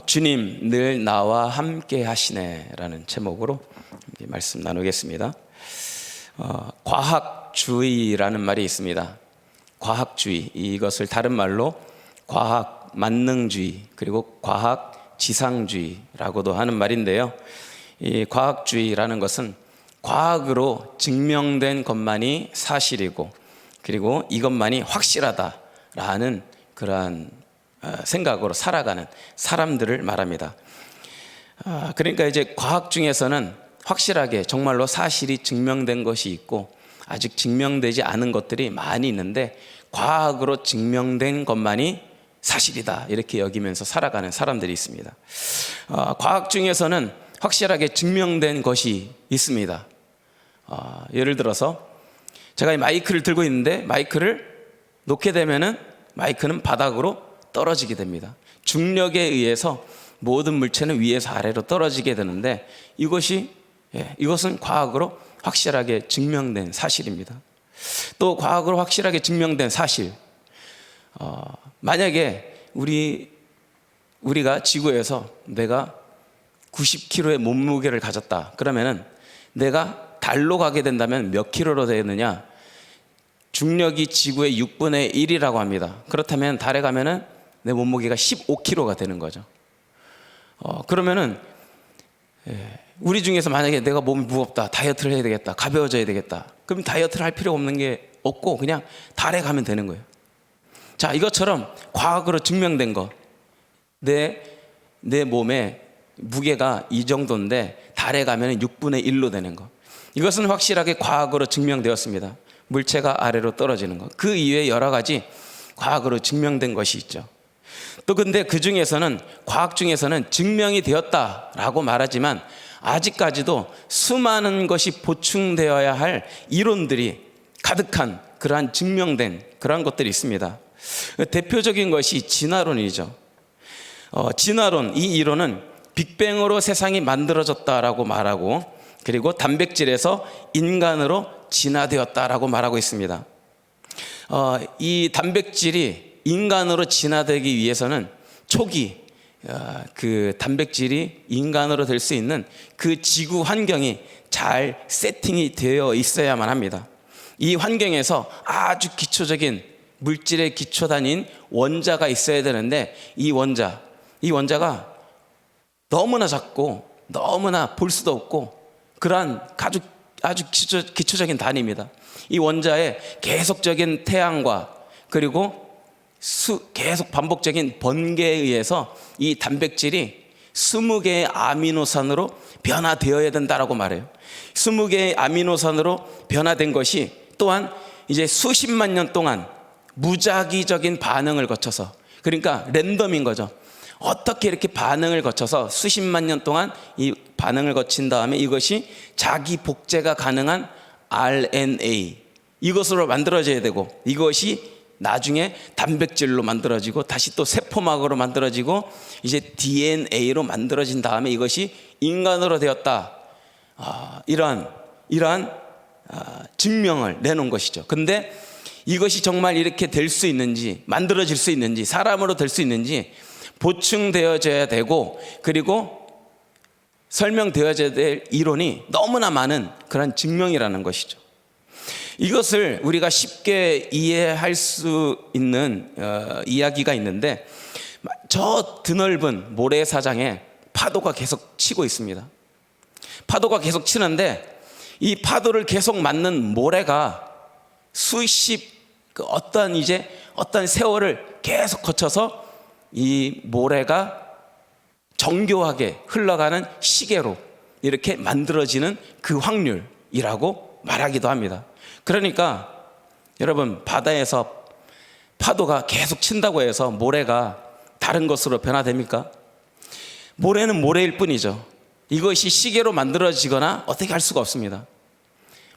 주님 늘 나와 함께 하시네 라는 제목으로 말씀 나누겠습니다. 과학주의라는 말이 있습니다. 과학주의, 이것을 다른 말로 과학 만능주의 그리고 과학 지상주의라고도 하는 말인데요, 이 과학주의라는 것은 과학으로 증명된 것만이 사실이고 그리고 이것만이 확실하다라는 그러한 생각으로 살아가는 사람들을 말합니다. 그러니까 이제 과학 중에서는 확실하게 정말로 사실이 증명된 것이 있고 아직 증명되지 않은 것들이 많이 있는데 과학으로 증명된 것만이 사실이다 이렇게 여기면서 살아가는 사람들이 있습니다. 과학 중에서는 확실하게 증명된 것이 있습니다. 예를 들어서 제가 이 마이크를 들고 있는데 마이크를 놓게 되면은 마이크는 바닥으로 떨어지게 됩니다. 중력에 의해서 모든 물체는 위에서 아래로 떨어지게 되는데 이것은 과학으로 확실하게 증명된 사실입니다. 또 과학으로 확실하게 증명된 사실, 만약에 우리가 지구에서 내가 90kg의 몸무게를 가졌다 그러면은 내가 달로 가게 된다면 몇 킬로로 되느냐? 중력이 지구의 6분의 1이라고 합니다. 그렇다면 달에 가면은 내 몸무게가 15kg가 되는 거죠. 그러면은 우리 중에서 만약에 내가 몸이 무겁다, 다이어트를 해야 되겠다, 가벼워져야 되겠다, 그럼 다이어트를 할 필요 없는 게 없고 그냥 달에 가면 되는 거예요. 자, 이것처럼 과학으로 증명된 거, 내 몸에 무게가 이 정도인데 달에 가면 6분의 1로 되는 거, 이것은 확실하게 과학으로 증명되었습니다. 물체가 아래로 떨어지는 것, 그 이외에 여러 가지 과학으로 증명된 것이 있죠. 또 근데 그 중에서는 과학 중에서는 증명이 되었다라고 말하지만 아직까지도 수많은 것이 보충되어야 할 이론들이 가득한 그러한 증명된 그러한 것들이 있습니다. 대표적인 것이 진화론이죠. 진화론, 이 이론은 빅뱅으로 세상이 만들어졌다라고 말하고 그리고 단백질에서 인간으로 진화되었다라고 말하고 있습니다. 이 단백질이 인간으로 진화되기 위해서는 초기 그 단백질이 인간으로 될 수 있는 그 지구 환경이 잘 세팅이 되어 있어야만 합니다. 이 환경에서 아주 기초적인 물질의 기초단위인 원자가 있어야 되는데 이 원자가 너무나 작고 너무나 볼 수도 없고 그러한 아주 기초적인 단위입니다. 이 원자의 계속적인 태양과 그리고 계속 반복적인 번개에 의해서 이 단백질이 20개의 아미노산으로 변화되어야 된다라고 말해요. 20개의 아미노산으로 변화된 것이 또한 이제 수십만 년 동안 무작위적인 반응을 거쳐서, 그러니까 랜덤인 거죠. 어떻게 이렇게 반응을 거쳐서 수십만 년 동안 이 반응을 거친 다음에 이것이 자기 복제가 가능한 RNA, 이것으로 만들어져야 되고 이것이 나중에 단백질로 만들어지고 다시 또 세포막으로 만들어지고 이제 DNA로 만들어진 다음에 이것이 인간으로 되었다. 이러한 증명을 내놓은 것이죠. 근데 이것이 정말 이렇게 될 수 있는지, 만들어질 수 있는지, 사람으로 될 수 있는지 보충되어져야 되고 그리고 설명되어져야 될 이론이 너무나 많은 그런 증명이라는 것이죠. 이것을 우리가 쉽게 이해할 수 있는 이야기가 있는데, 저 드넓은 모래사장에 파도가 계속 치고 있습니다. 파도가 계속 치는데 이 파도를 계속 맞는 모래가 어떤 세월을 계속 거쳐서 이 모래가 정교하게 흘러가는 시계로 이렇게 만들어지는 그 확률이라고 말하기도 합니다. 그러니까 여러분, 바다에서 파도가 계속 친다고 해서 모래가 다른 것으로 변화됩니까? 모래는 모래일 뿐이죠. 이것이 시계로 만들어지거나 어떻게 할 수가 없습니다.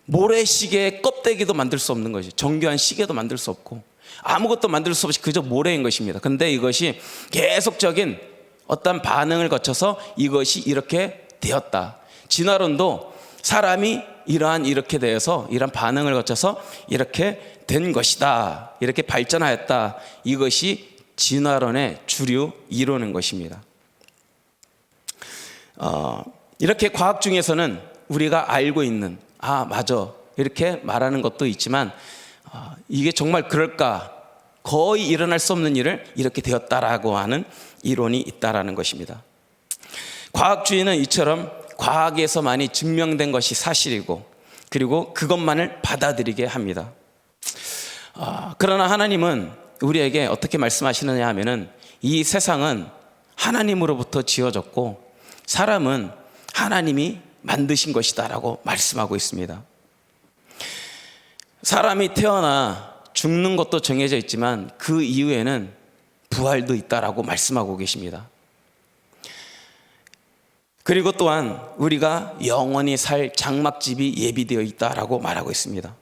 모래시계의 껍데기도 만들 수 없는 것이, 정교한 시계도 만들 수 없고 아무것도 만들 수 없이 그저 모래인 것입니다. 근데 이것이 계속적인 어떤 반응을 거쳐서 이것이 이렇게 되었다. 진화론도 사람이 이렇게 되어서 이러한 반응을 거쳐서 이렇게 된 것이다, 이렇게 발전하였다, 이것이 진화론의 주류 이론인 것입니다. 이렇게 과학 중에서는 우리가 알고 있는 맞아 이렇게 말하는 것도 있지만 이게 정말 그럴까, 거의 일어날 수 없는 일을 이렇게 되었다라고 하는 이론이 있다라는 것입니다. 과학주의는 이처럼 과학에서 많이 증명된 것이 사실이고 그리고 그것만을 받아들이게 합니다. 그러나 하나님은 우리에게 어떻게 말씀하시느냐 하면은 이 세상은 하나님으로부터 지어졌고 사람은 하나님이 만드신 것이다 라고 말씀하고 있습니다. 사람이 태어나 죽는 것도 정해져 있지만 그 이후에는 부활도 있다라고 말씀하고 계십니다. 그리고 또한 우리가 영원히 살 장막집이 예비되어 있다라고 말하고 있습니다.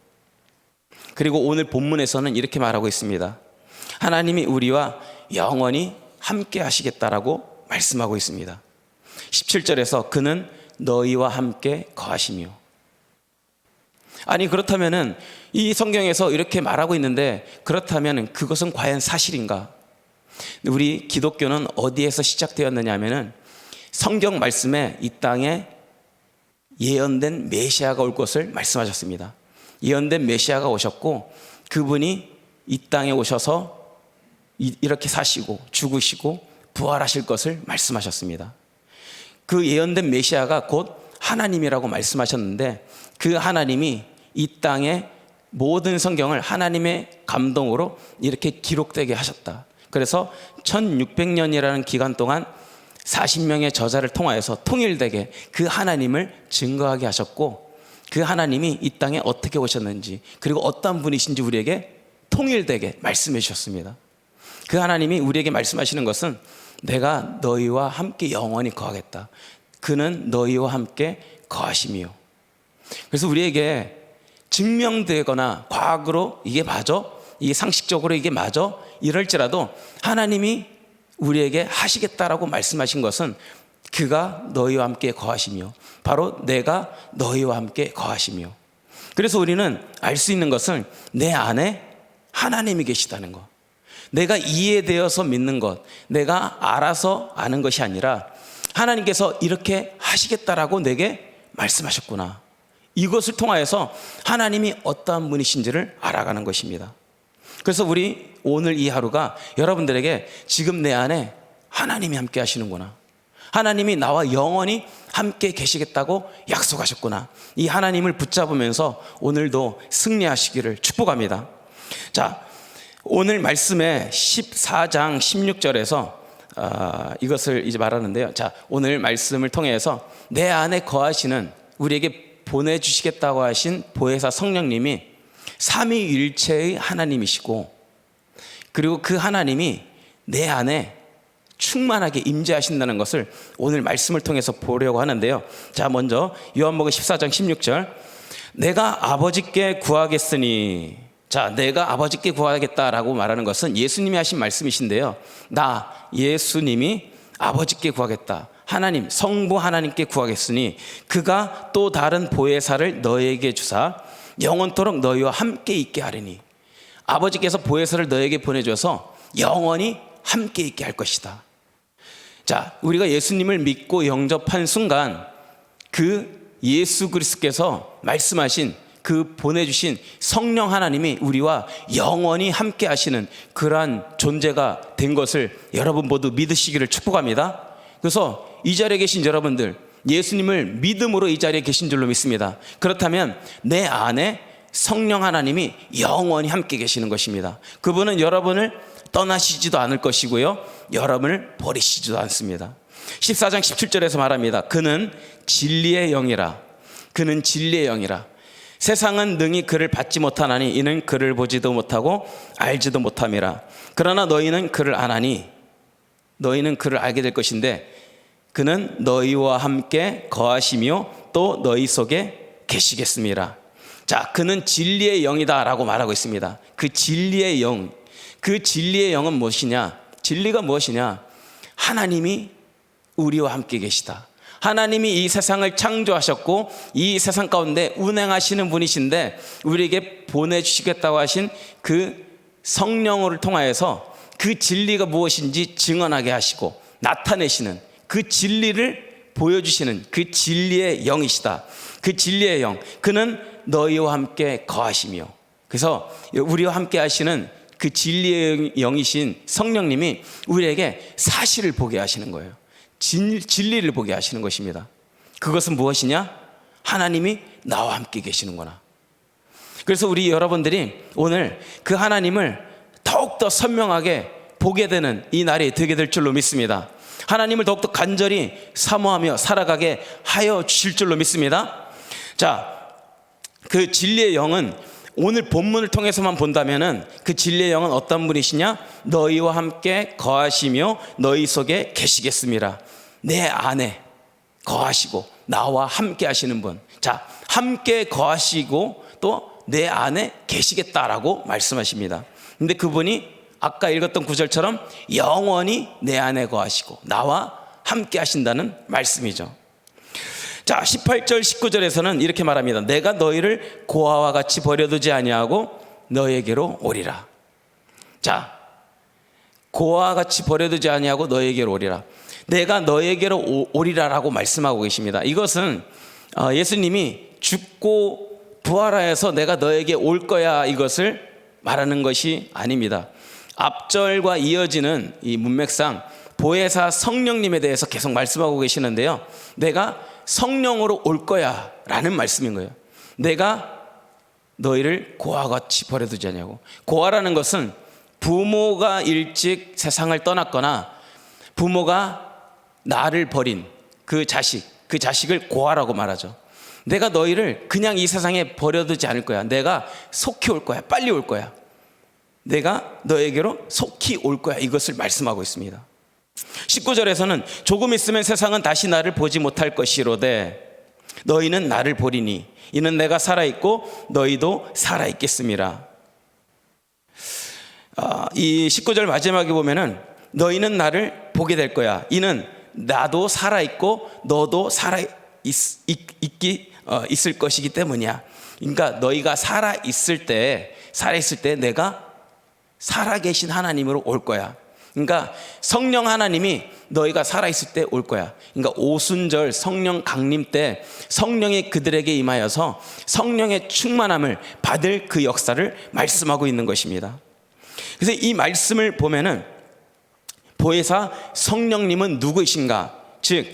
그리고 오늘 본문에서는 이렇게 말하고 있습니다. 하나님이 우리와 영원히 함께 하시겠다라고 말씀하고 있습니다. 17절에서 그는 너희와 함께 거하시며. 아니 그렇다면은 이 성경에서 이렇게 말하고 있는데 그렇다면 그것은 과연 사실인가? 우리 기독교는 어디에서 시작되었느냐 하면은 성경 말씀에 이 땅에 예언된 메시아가 올 것을 말씀하셨습니다. 예언된 메시아가 오셨고 그분이 이 땅에 오셔서 이렇게 사시고 죽으시고 부활하실 것을 말씀하셨습니다. 그 예언된 메시아가 곧 하나님이라고 말씀하셨는데 그 하나님이 이 땅에 모든 성경을 하나님의 감동으로 이렇게 기록되게 하셨다. 그래서 1600년이라는 기간 동안 40명의 저자를 통하여서 통일되게 그 하나님을 증거하게 하셨고 그 하나님이 이 땅에 어떻게 오셨는지 그리고 어떤 분이신지 우리에게 통일되게 말씀해 주셨습니다. 그 하나님이 우리에게 말씀하시는 것은 내가 너희와 함께 영원히 거하겠다. 그는 너희와 함께 거하시며. 그래서 우리에게 증명되거나 과학으로 이게 맞아? 이게 상식적으로 이게 맞아? 이럴지라도 하나님이 우리에게 하시겠다라고 말씀하신 것은 그가 너희와 함께 거하시며 바로 내가 너희와 함께 거하시며. 그래서 우리는 알 수 있는 것은 내 안에 하나님이 계시다는 것, 내가 이해되어서 믿는 것, 내가 알아서 아는 것이 아니라 하나님께서 이렇게 하시겠다라고 내게 말씀하셨구나. 이것을 통하여서 하나님이 어떠한 분이신지를 알아가는 것입니다. 그래서 우리 오늘 이 하루가 여러분들에게 지금 내 안에 하나님이 함께 하시는구나, 하나님이 나와 영원히 함께 계시겠다고 약속하셨구나, 이 하나님을 붙잡으면서 오늘도 승리하시기를 축복합니다. 자, 오늘 말씀의 14장 16절에서 이것을 이제 말하는데요. 자, 오늘 말씀을 통해서 내 안에 거하시는, 우리에게 보내주시겠다고 하신 보혜사 성령님이 삼위일체의 하나님이시고 그리고 그 하나님이 내 안에 충만하게 임재하신다는 것을 오늘 말씀을 통해서 보려고 하는데요. 자, 먼저 요한복음 14장 16절, 내가 아버지께 구하겠으니. 자, 내가 아버지께 구하겠다라고 말하는 것은 예수님이 하신 말씀이신데요. 나 예수님이 아버지께 구하겠다, 하나님 성부 하나님께 구하겠으니 그가 또 다른 보혜사를 너에게 주사 영원토록 너희와 함께 있게 하리니. 아버지께서 보혜사를 너에게 보내줘서 영원히 함께 있게 할 것이다. 자, 우리가 예수님을 믿고 영접한 순간 그 예수 그리스도께서 말씀하신 그 보내주신 성령 하나님이 우리와 영원히 함께 하시는 그러한 존재가 된 것을 여러분 모두 믿으시기를 축복합니다. 그래서 이 자리에 계신 여러분들, 예수님을 믿음으로 이 자리에 계신 줄로 믿습니다. 그렇다면 내 안에 성령 하나님이 영원히 함께 계시는 것입니다. 그분은 여러분을 떠나시지도 않을 것이고요, 여러분을 버리시지도 않습니다. 14장 17절에서 말합니다. 그는 진리의 영이라. 그는 진리의 영이라. 세상은 능히 그를 받지 못하나니 이는 그를 보지도 못하고 알지도 못함이라. 그러나 너희는 그를 아나니 너희는 그를 알게 될 것인데 그는 너희와 함께 거하시며 또 너희 속에 계시겠습니다. 자, 그는 진리의 영이다 라고 말하고 있습니다. 그 진리의 영, 그 진리의 영은 무엇이냐? 진리가 무엇이냐? 하나님이 우리와 함께 계시다. 하나님이 이 세상을 창조하셨고 이 세상 가운데 운행하시는 분이신데 우리에게 보내주시겠다고 하신 그 성령을 통하여서 그 진리가 무엇인지 증언하게 하시고 나타내시는 그 진리를 보여주시는 그 진리의 영이시다. 그 진리의 영, 그는 너희와 함께 거하시며, 그래서 우리와 함께 하시는 그 진리의 영이신 성령님이 우리에게 사실을 보게 하시는 거예요. 진리를 보게 하시는 것입니다. 그것은 무엇이냐? 하나님이 나와 함께 계시는구나. 그래서 우리 여러분들이 오늘 그 하나님을 더욱더 선명하게 보게 되는 이 날이 되게 될 줄로 믿습니다. 하나님을 더욱더 간절히 사모하며 살아가게 하여 주실 줄로 믿습니다. 자, 그 진리의 영은 오늘 본문을 통해서만 본다면은 그 진리의 영은 어떤 분이시냐? 너희와 함께 거하시며 너희 속에 계시겠습니다. 내 안에 거하시고 나와 함께 하시는 분. 자, 함께 거하시고 또 내 안에 계시겠다라고 말씀하십니다. 근데 그분이 아까 읽었던 구절처럼 영원히 내 안에 거하시고 나와 함께 하신다는 말씀이죠. 자, 18절 19절에서는 이렇게 말합니다. 내가 너희를 고아와 같이 버려두지 아니하고 너희에게로 오리라. 자, 고아와 같이 버려두지 아니하고 너희에게로 오리라. 내가 너희에게로 오리라라고 말씀하고 계십니다. 이것은 예수님이 죽고 부활하여서 내가 너에게 올 거야, 이것을 말하는 것이 아닙니다. 앞절과 이어지는 이 문맥상 보혜사 성령님에 대해서 계속 말씀하고 계시는데요, 내가 성령으로 올 거야 라는 말씀인 거예요. 내가 너희를 고아와 같이 버려두지 않냐고. 고아라는 것은 부모가 일찍 세상을 떠났거나 부모가 나를 버린 그 자식을 고아라고 말하죠. 내가 너희를 그냥 이 세상에 버려두지 않을 거야. 내가 속히 올 거야. 빨리 올 거야. 내가 너에게로 속히 올 거야. 이것을 말씀하고 있습니다. 19절에서는 조금 있으면 세상은 다시 나를 보지 못할 것이로되 너희는 나를 보리니 이는 내가 살아있고 너희도 살아있겠음이라. 이 19절 마지막에 보면은 너희는 나를 보게 될 거야. 이는 나도 살아있고 너도 있을 것이기 때문이야. 그러니까 너희가 살아있을 때 내가 살아계신 하나님으로 올 거야. 그러니까 성령 하나님이 너희가 살아있을 때 올 거야. 그러니까 오순절 성령 강림 때 성령이 그들에게 임하여서 성령의 충만함을 받을 그 역사를 말씀하고 있는 것입니다. 그래서 이 말씀을 보면은 보혜사 성령님은 누구이신가? 즉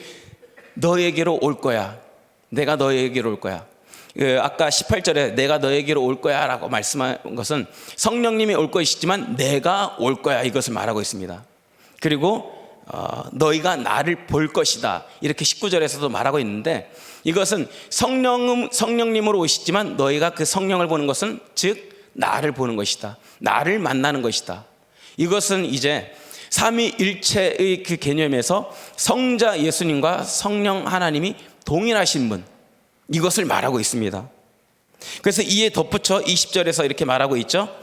너에게로 올 거야. 내가 너에게로 올 거야. 아까 18절에 내가 너에게로 올 거야 라고 말씀한 것은 성령님이 올 것이지만 내가 올 거야, 이것을 말하고 있습니다. 그리고 너희가 나를 볼 것이다, 이렇게 19절에서도 말하고 있는데, 이것은 성령님으로 오시지만 너희가 그 성령을 보는 것은 즉 나를 보는 것이다, 나를 만나는 것이다. 이것은 이제 삼위일체의 그 개념에서 성자 예수님과 성령 하나님이 동일하신 분, 이것을 말하고 있습니다. 그래서 이에 덧붙여 20절에서 이렇게 말하고 있죠.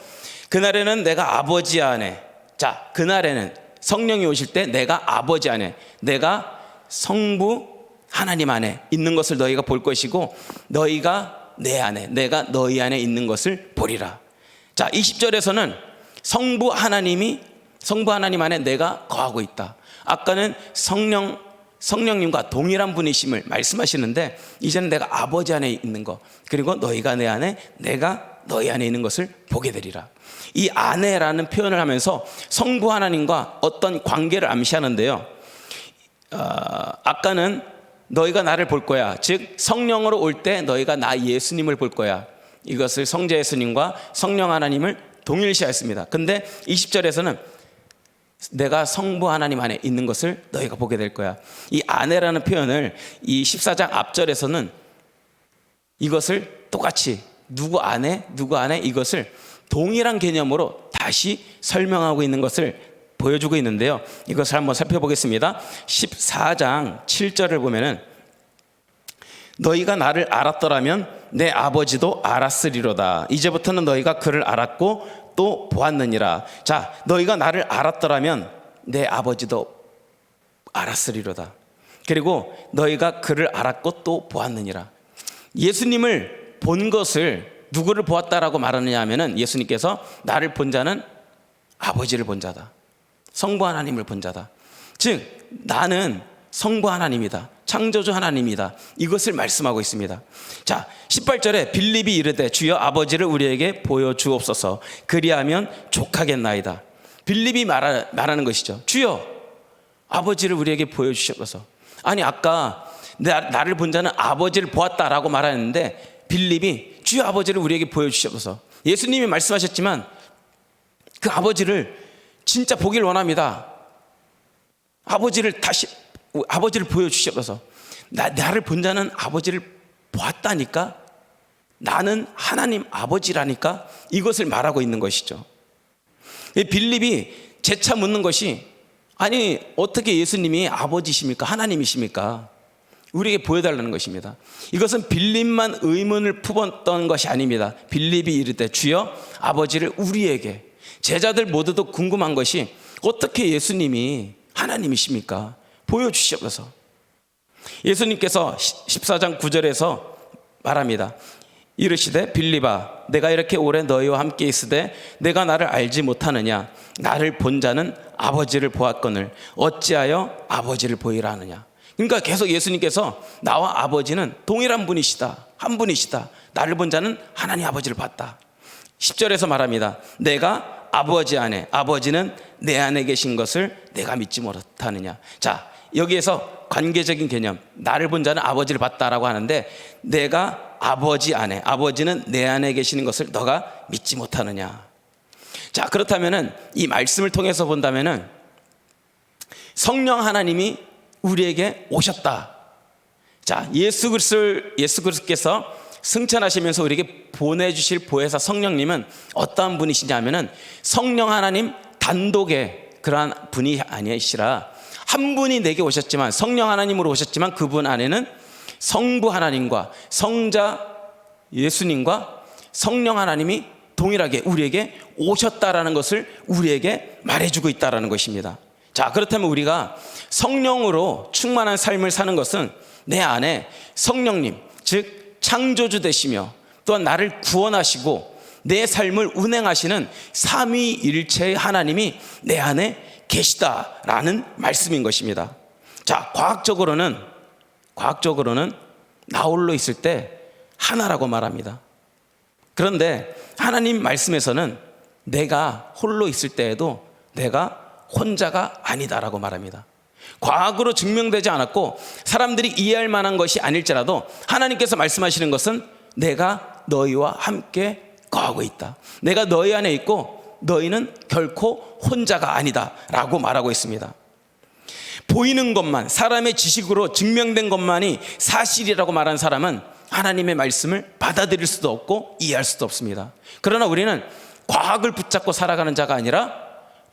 그날에는 내가 아버지 안에, 자, 그날에는 성령이 오실 때 내가 아버지 안에, 내가 성부 하나님 안에 있는 것을 너희가 볼 것이고 너희가 내 안에, 내가 너희 안에 있는 것을 보리라. 자, 20절에서는 성부 하나님 안에 내가 거하고 있다. 아까는 성령님과 동일한 분이심을 말씀하시는데 이제는 내가 아버지 안에 있는 것, 그리고 너희가 내 안에, 내가 너희 안에 있는 것을 보게 되리라. 이 안에라는 표현을 하면서 성부 하나님과 어떤 관계를 암시하는데요, 아까는 너희가 나를 볼 거야, 즉 성령으로 올 때 너희가 나 예수님을 볼 거야, 이것을 성자 예수님과 성령 하나님을 동일시하였습니다. 근데 20절에서는 내가 성부 하나님 안에 있는 것을 너희가 보게 될 거야. 이 안에라는 표현을 이 14장 앞절에서는 이것을 똑같이 누구 안에 이것을 동일한 개념으로 다시 설명하고 있는 것을 보여주고 있는데요, 이것을 한번 살펴보겠습니다. 14장 7절을 보면은 너희가 나를 알았더라면 내 아버지도 알았으리로다. 이제부터는 너희가 그를 알았고 또 보았느니라. 자, 너희가 나를 알았더라면 내 아버지도 알았으리로다. 그리고 너희가 그를 알았고 또 보았느니라. 예수님을 본 것을 누구를 보았다라고 말하느냐 하면은 예수님께서 나를 본 자는 아버지를 본 자다. 성부 하나님을 본 자다. 즉 나는 성부 하나님이다, 창조주 하나님이다, 이것을 말씀하고 있습니다. 자, 18절에 빌립이 이르되 주여 아버지를 우리에게 보여주옵소서 그리하면 족하겠나이다. 빌립이 말하는 것이죠. 주여 아버지를 우리에게 보여주시옵소서. 아니 아까 나를 본 자는 아버지를 보았다라고 말하는데 빌립이 주여 아버지를 우리에게 보여주시옵소서. 예수님이 말씀하셨지만 그 아버지를 진짜 보길 원합니다. 아버지를 보여주시옵소서. 나를 본 자는 아버지를 보았다니까, 나는 하나님 아버지라니까, 이것을 말하고 있는 것이죠. 빌립이 재차 묻는 것이, 아니 어떻게 예수님이 아버지십니까, 하나님이십니까? 우리에게 보여달라는 것입니다. 이것은 빌립만 의문을 품었던 것이 아닙니다. 빌립이 이르되 주여 아버지를 우리에게, 제자들 모두도 궁금한 것이 어떻게 예수님이 하나님이십니까? 보여주시옵소서. 예수님께서 14장 9절에서 말합니다. 이르시되 빌립아 내가 이렇게 오래 너희와 함께 있으되 내가 나를 알지 못하느냐? 나를 본 자는 아버지를 보았거늘 어찌하여 아버지를 보이라 하느냐? 그러니까 계속 예수님께서 나와 아버지는 동일한 분이시다, 한 분이시다, 나를 본 자는 하나님 아버지를 봤다. 10절에서 말합니다. 내가 아버지 안에, 아버지는 내 안에 계신 것을 내가 믿지 못하느냐? 자, 여기에서 관계적인 개념, 나를 본 자는 아버지를 봤다라고 하는데, 내가 아버지 안에, 아버지는 내 안에 계시는 것을 너가 믿지 못하느냐? 자, 그렇다면은 이 말씀을 통해서 본다면은 성령 하나님이 우리에게 오셨다. 자, 예수 그리스도께서 승천하시면서 우리에게 보내주실 보혜사 성령님은 어떠한 분이시냐면은 성령 하나님 단독의 그러한 분이 아니시라 한 분이 내게 오셨지만, 성령 하나님으로 오셨지만 그분 안에는 성부 하나님과 성자 예수님과 성령 하나님이 동일하게 우리에게 오셨다라는 것을 우리에게 말해주고 있다라는 것입니다. 자, 그렇다면 우리가 성령으로 충만한 삶을 사는 것은 내 안에 성령님, 즉 창조주 되시며 또한 나를 구원하시고 내 삶을 운행하시는 삼위일체의 하나님이 내 안에 계시다라는 말씀인 것입니다. 자, 과학적으로는 나 홀로 있을 때 하나라고 말합니다. 그런데 하나님 말씀에서는 내가 홀로 있을 때에도 내가 혼자가 아니다라고 말합니다. 과학으로 증명되지 않았고 사람들이 이해할 만한 것이 아닐지라도 하나님께서 말씀하시는 것은 내가 너희와 함께 거하고 있다, 내가 너희 안에 있고 너희는 결코 혼자가 아니다 라고 말하고 있습니다. 보이는 것만, 사람의 지식으로 증명된 것만이 사실이라고 말한 사람은 하나님의 말씀을 받아들일 수도 없고 이해할 수도 없습니다. 그러나 우리는 과학을 붙잡고 살아가는 자가 아니라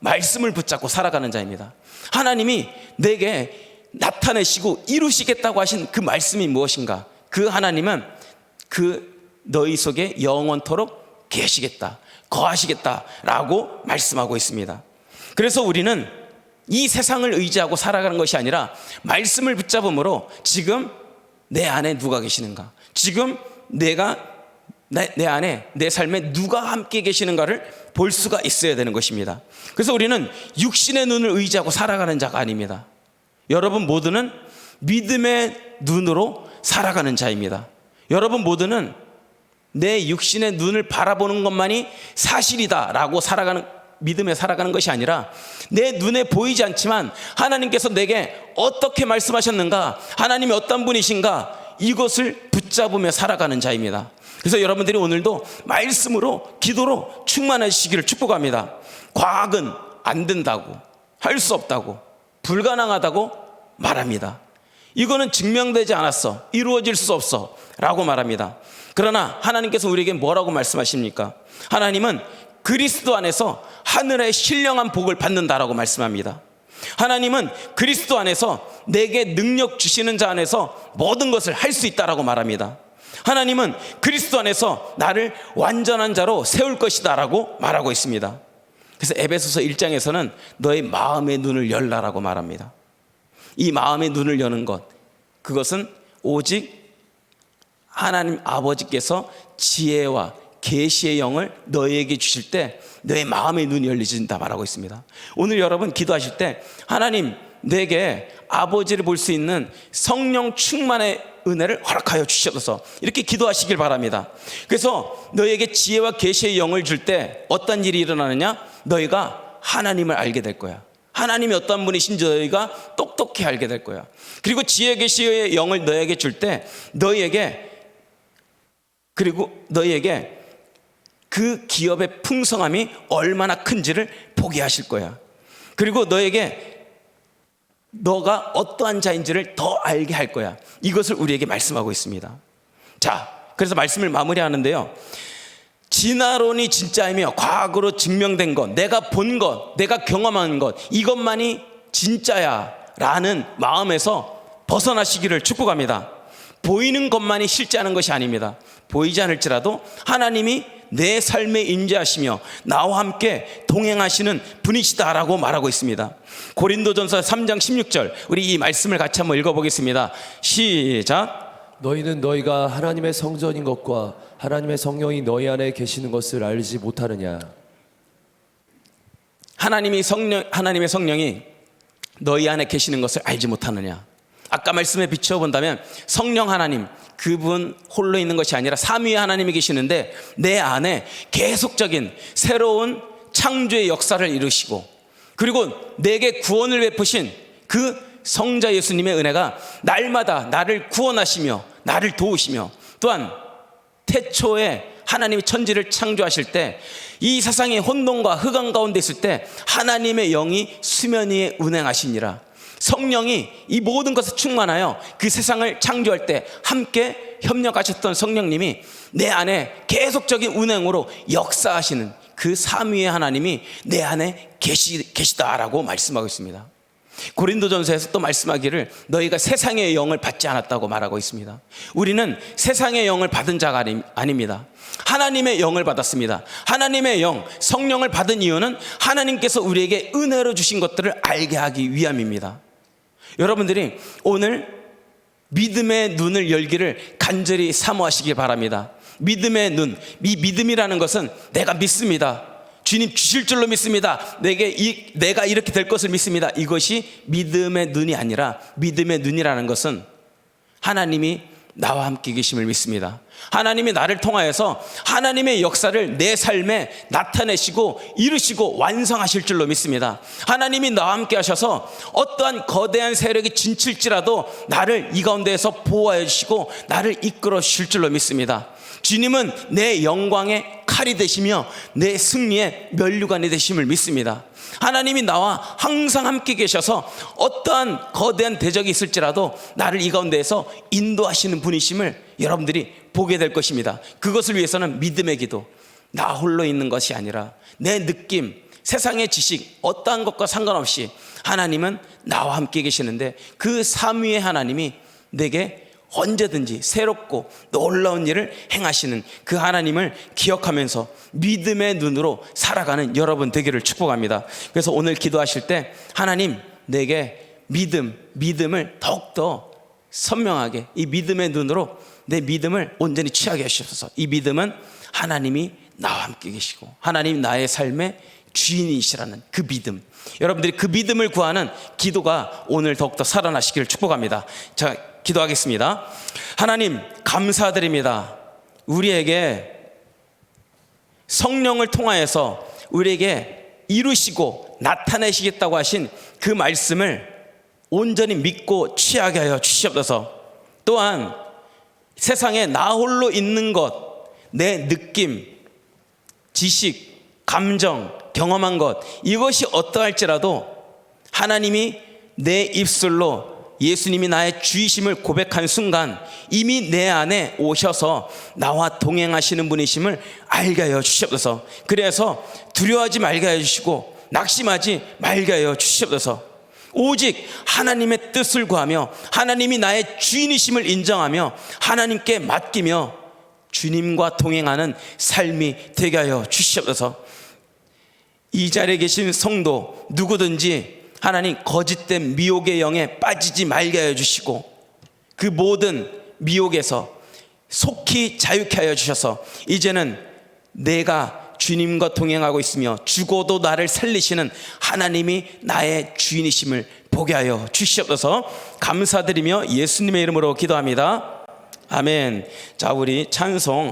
말씀을 붙잡고 살아가는 자입니다. 하나님이 내게 나타내시고 이루시겠다고 하신 그 말씀이 무엇인가? 그 하나님은 너희 속에 영원토록 계시겠다, 거하시겠다라고 말씀하고 있습니다. 그래서 우리는 이 세상을 의지하고 살아가는 것이 아니라 말씀을 붙잡음으로 지금 내 안에 누가 계시는가, 지금 내 안에, 내 삶에 누가 함께 계시는가를 볼 수가 있어야 되는 것입니다. 그래서 우리는 육신의 눈을 의지하고 살아가는 자가 아닙니다. 여러분 모두는 믿음의 눈으로 살아가는 자입니다. 여러분 모두는 내 육신의 눈을 바라보는 것만이 사실이다라고 믿음에 살아가는 것이 아니라 내 눈에 보이지 않지만 하나님께서 내게 어떻게 말씀하셨는가, 하나님이 어떤 분이신가, 이것을 붙잡으며 살아가는 자입니다. 그래서 여러분들이 오늘도 말씀으로, 기도로 충만하시기를 축복합니다. 과학은 안 된다고, 할 수 없다고, 불가능하다고 말합니다. 이거는 증명되지 않았어, 이루어질 수 없어 라고 말합니다. 그러나 하나님께서 우리에게 뭐라고 말씀하십니까? 하나님은 그리스도 안에서 하늘의 신령한 복을 받는다라고 말씀합니다. 하나님은 그리스도 안에서 내게 능력 주시는 자 안에서 모든 것을 할 수 있다라고 말합니다. 하나님은 그리스도 안에서 나를 완전한 자로 세울 것이다 라고 말하고 있습니다. 그래서 에베소서 1장에서는 너의 마음의 눈을 열라라고 말합니다. 이 마음의 눈을 여는 것, 그것은 오직 하나님 아버지께서 지혜와 계시의 영을 너희에게 주실 때 너의 마음의 눈이 열려진다 말하고 있습니다. 오늘 여러분 기도하실 때 하나님 내게 아버지를 볼 수 있는 성령 충만의 은혜를 허락하여 주시옵소서, 이렇게 기도하시길 바랍니다. 그래서 너에게 지혜와 계시의 영을 줄 때 어떤 일이 일어나느냐? 너희가 하나님을 알게 될 거야. 하나님이 어떤 분이신지 너희가 똑똑히 알게 될 거야. 그리고 지혜 계시의 영을 너에게 줄 때 너희에게 그 기업의 풍성함이 얼마나 큰지를 보게 하실 거야. 그리고 너에게 너가 어떠한 자인지를 더 알게 할 거야. 이것을 우리에게 말씀하고 있습니다. 자, 그래서 말씀을 마무리하는데요, 진화론이 진짜이며 과거로 증명된 것, 내가 본 것, 내가 경험한 것, 이것만이 진짜야 라는 마음에서 벗어나시기를 축복합니다. 보이는 것만이 실제하는 것이 아닙니다. 보이지 않을지라도 하나님이 내 삶에 임재하시며 나와 함께 동행하시는 분이시다라고 말하고 있습니다. 고린도전서 3장 16절, 우리 이 말씀을 같이 한번 읽어보겠습니다. 시작. 너희는 너희가 하나님의 성전인 것과 하나님의 성령이 너희 안에 계시는 것을 알지 못하느냐? 하나님의 성령이 너희 안에 계시는 것을 알지 못하느냐? 아까 말씀에 비추어 본다면 성령 하나님, 그분 홀로 있는 것이 아니라 삼위의 하나님이 계시는데 내 안에 계속적인 새로운 창조의 역사를 이루시고, 그리고 내게 구원을 베푸신 그 성자 예수님의 은혜가 날마다 나를 구원하시며 나를 도우시며, 또한 태초에 하나님이 천지를 창조하실 때 이 세상의 혼돈과 흑암 가운데 있을 때 하나님의 영이 수면 위에 운행하시니라. 성령이 이 모든 것에 충만하여 그 세상을 창조할 때 함께 협력하셨던 성령님이 내 안에 계속적인 운행으로 역사하시는 그 삼위의 하나님이 내 안에 계시다라고 말씀하고 있습니다. 고린도전서에서 또 말씀하기를 너희가 세상의 영을 받지 않았다고 말하고 있습니다. 우리는 세상의 영을 받은 자가 아닙니다. 하나님의 영을 받았습니다. 하나님의 영, 성령을 받은 이유는 하나님께서 우리에게 은혜로 주신 것들을 알게 하기 위함입니다. 여러분들이 오늘 믿음의 눈을 열기를 간절히 사모하시기 바랍니다. 믿음의 눈, 이 믿음이라는 것은 내가 믿습니다, 주님 주실 줄로 믿습니다, 내가 이렇게 될 것을 믿습니다, 이것이 믿음의 눈이 아니라, 믿음의 눈이라는 것은 하나님이 나와 함께 계심을 믿습니다. 하나님이 나를 통하여서 하나님의 역사를 내 삶에 나타내시고 이루시고 완성하실 줄로 믿습니다. 하나님이 나와 함께 하셔서 어떠한 거대한 세력이 진칠지라도 나를 이 가운데에서 보호하여 주시고 나를 이끌어 주실 줄로 믿습니다. 주님은 내 영광의 칼이 되시며 내 승리의 면류관이 되심을 믿습니다. 하나님이 나와 항상 함께 계셔서 어떠한 거대한 대적이 있을지라도 나를 이 가운데에서 인도하시는 분이심을 여러분들이 보게 될 것입니다. 그것을 위해서는 믿음의 기도, 나 홀로 있는 것이 아니라 내 느낌, 세상의 지식, 어떠한 것과 상관없이 하나님은 나와 함께 계시는데 그 삼위의 하나님이 내게 언제든지 새롭고 놀라운 일을 행하시는 그 하나님을 기억하면서 믿음의 눈으로 살아가는 여러분 되기를 축복합니다. 그래서 오늘 기도하실 때 하나님 내게 믿음을 더욱더 선명하게, 이 믿음의 눈으로 내 믿음을 온전히 취하게 하시옵소서. 이 믿음은 하나님이 나와 함께 계시고 하나님이 나의 삶의 주인이시라는 그 믿음, 여러분들이 그 믿음을 구하는 기도가 오늘 더욱더 살아나시기를 축복합니다. 자, 기도하겠습니다. 하나님 감사드립니다. 우리에게 성령을 통하여서 우리에게 이루시고 나타내시겠다고 하신 그 말씀을 온전히 믿고 취하게 하여 주시옵소서. 또한 세상에 나 홀로 있는 것, 내 느낌, 지식, 감정, 경험한 것, 이것이 어떠할지라도 하나님이 내 입술로 예수님이 나의 주이심을 고백한 순간 이미 내 안에 오셔서 나와 동행하시는 분이심을 알게 하여 주시옵소서. 그래서 두려워하지 말게 하여 주시고 낙심하지 말게 하여 주시옵소서. 오직 하나님의 뜻을 구하며 하나님이 나의 주인이심을 인정하며 하나님께 맡기며 주님과 동행하는 삶이 되게 하여 주시옵소서. 이 자리에 계신 성도 누구든지 하나님 거짓된 미혹의 영에 빠지지 말게 하여 주시고 그 모든 미혹에서 속히 자유케 하여 주셔서 이제는 내가 주님과 동행하고 있으며 죽어도 나를 살리시는 하나님이 나의 주인이심을 보게 하여 주시옵소서. 감사드리며 예수님의 이름으로 기도합니다. 아멘. 자, 우리 찬송